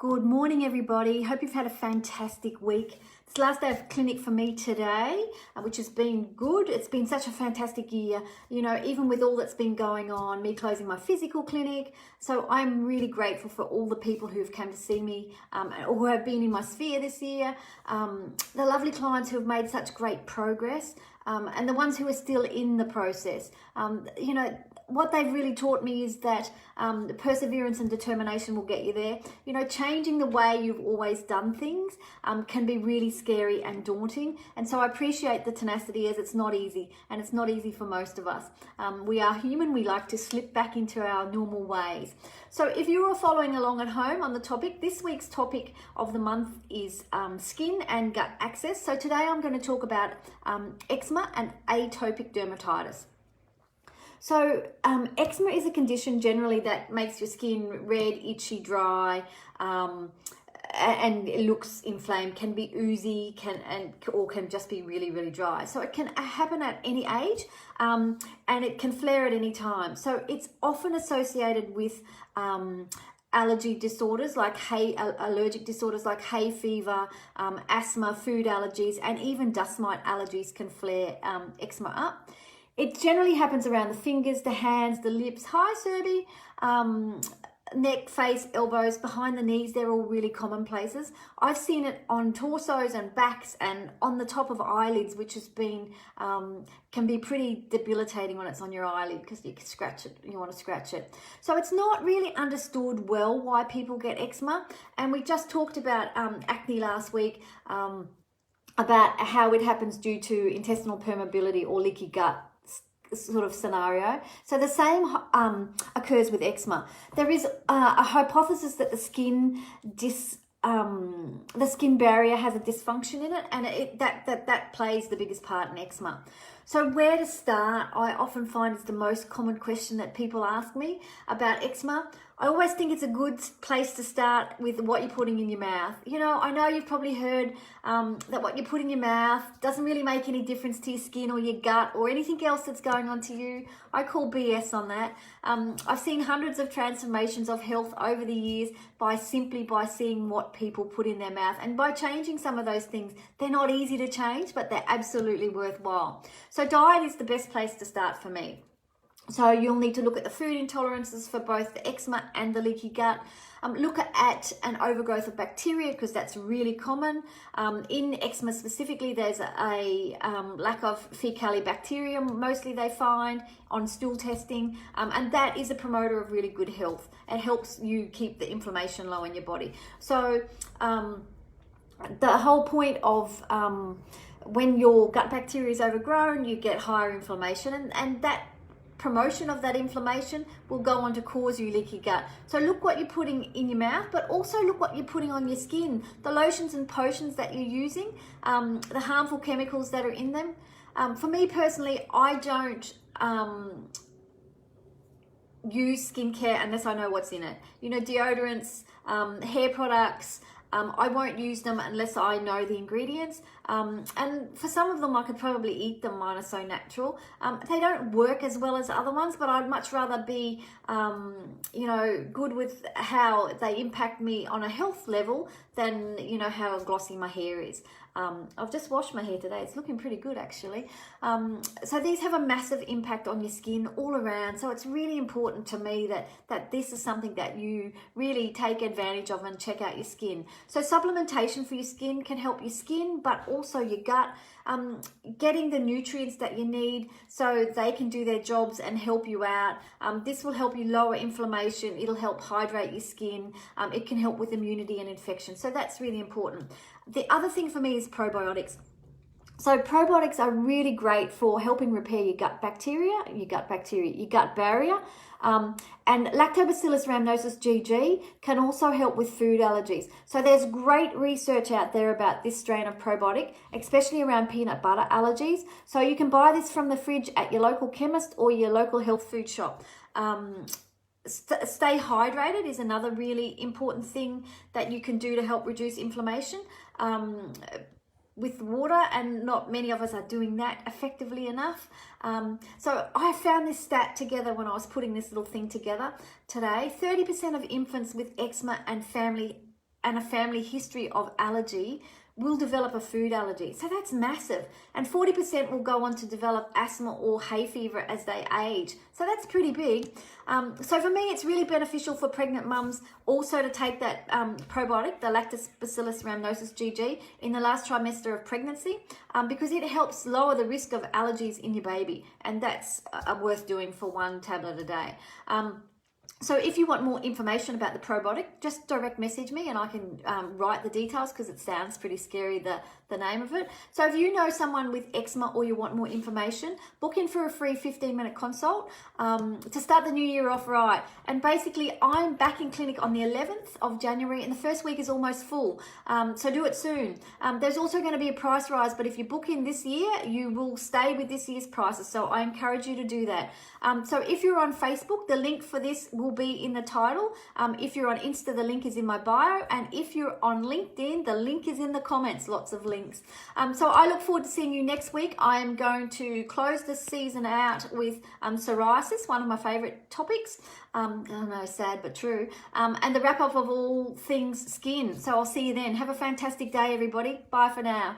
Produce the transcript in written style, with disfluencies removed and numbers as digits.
Good morning, everybody. Hope you've had a fantastic week. It's the last day of clinic for me today, which has been good. It's been such a fantastic year, even with all that's been going on, me closing my physical clinic. So I'm really grateful for all the people who've come to see me or who have been in my sphere this year, the lovely clients who have made such great progress, and the ones who are still in the process. What they've really taught me is that perseverance and determination will get you there. Changing the way you've always done things can be really scary and daunting. And so I appreciate the tenacity, as it's not easy, and it's not easy for most of us. We are human. We like to slip back into our normal ways. So if you are following along at home on the topic, this week's topic of the month is skin and gut access. So today I'm going to talk about eczema and atopic dermatitis. So eczema is a condition generally that makes your skin red, itchy, dry, and it looks inflamed, can be oozy, or can just be really, really dry. So it can happen at any age, and it can flare at any time. So it's often associated with allergy disorders like allergic disorders like hay fever, asthma, food allergies, and even dust mite allergies can flare eczema up. It generally happens around the fingers, the hands, the lips. Hi, Serby. Neck, face, elbows, behind the knees. They're all really common places. I've seen it on torsos and backs and on the top of eyelids, which has been can be pretty debilitating when it's on your eyelid because you can scratch it. You want to scratch it. So it's not really understood well why people get eczema. And we just talked about acne last week. About how it happens due to intestinal permeability or leaky gut sort of scenario. So the same occurs with eczema. There is a hypothesis that the skin barrier has a dysfunction in it, and that plays the biggest part in eczema. So where to start, I often find is the most common question that people ask me about eczema. I always think it's a good place to start with what you're putting in your mouth. I know you've probably heard that what you put in your mouth doesn't really make any difference to your skin or your gut or anything else that's going on to you. I call BS on that. I've seen hundreds of transformations of health over the years simply by seeing what people put in their mouth, and by changing some of those things. They're not easy to change, but they're absolutely worthwhile. So diet is the best place to start for me. So you'll need to look at the food intolerances for both the eczema and the leaky gut. Look at an overgrowth of bacteria, because that's really common. In eczema specifically, there's a lack of Faecalibacterium, mostly they find on stool testing, and that is a promoter of really good health. It helps you keep the inflammation low in your body. So the whole point of when your gut bacteria is overgrown, you get higher inflammation, and that promotion of that inflammation will go on to cause you leaky gut. So look what you're putting in your mouth, but also look what you're putting on your skin. The lotions and potions that you're using, the harmful chemicals that are in them. For me personally, I don't use skincare unless I know what's in it. Deodorants, hair products, I won't use them unless I know the ingredients. And for some of them, I could probably eat them, mine are so natural. They don't work as well as other ones, but I'd much rather be, good with how they impact me on a health level than, how glossy my hair is. I've just washed my hair today. It's looking pretty good, actually. So these have a massive impact on your skin all around. So it's really important to me that this is something that you really take advantage of and check out your skin. So supplementation for your skin can help your skin, but also your gut, getting the nutrients that you need so they can do their jobs and help you out. This will help you lower inflammation. It'll help hydrate your skin. It can help with immunity and infection. So that's really important. The other thing for me is probiotics. So probiotics are really great for helping repair your gut barrier. And Lactobacillus rhamnosus GG can also help with food allergies. So there's great research out there about this strain of probiotic, especially around peanut butter allergies. So you can buy this from the fridge at your local chemist or your local health food shop. Stay hydrated is another really important thing that you can do to help reduce inflammation with water, and not many of us are doing that effectively enough. So I found this stat together when I was putting this little thing together today. 30% of infants with eczema and family and a family history of allergy will develop a food allergy. So that's massive. And 40% will go on to develop asthma or hay fever as they age. So that's pretty big. So for me, it's really beneficial for pregnant mums also to take that probiotic, the Lactobacillus rhamnosus GG, in the last trimester of pregnancy, because it helps lower the risk of allergies in your baby. And that's worth doing for 1 tablet a day. So if you want more information about the probiotic, just direct message me and I can write the details, because it sounds pretty scary, the name of it. So if you know someone with eczema or you want more information, book in for a free 15-minute consult to start the new year off right. And basically, I'm back in clinic on the 11th of January and the first week is almost full. So do it soon. There's also going to be a price rise, but if you book in this year, you will stay with this year's prices. So I encourage you to do that. So if you're on Facebook, the link for this will be in the title. If you're on Insta, the link is in my bio. And if you're on LinkedIn, the link is in the comments. Lots of links. So I look forward to seeing you next week. I am going to close the season out with psoriasis, one of my favorite topics. I know, sad but true. And the wrap up of all things skin. So I'll see you then. Have a fantastic day, everybody. Bye for now.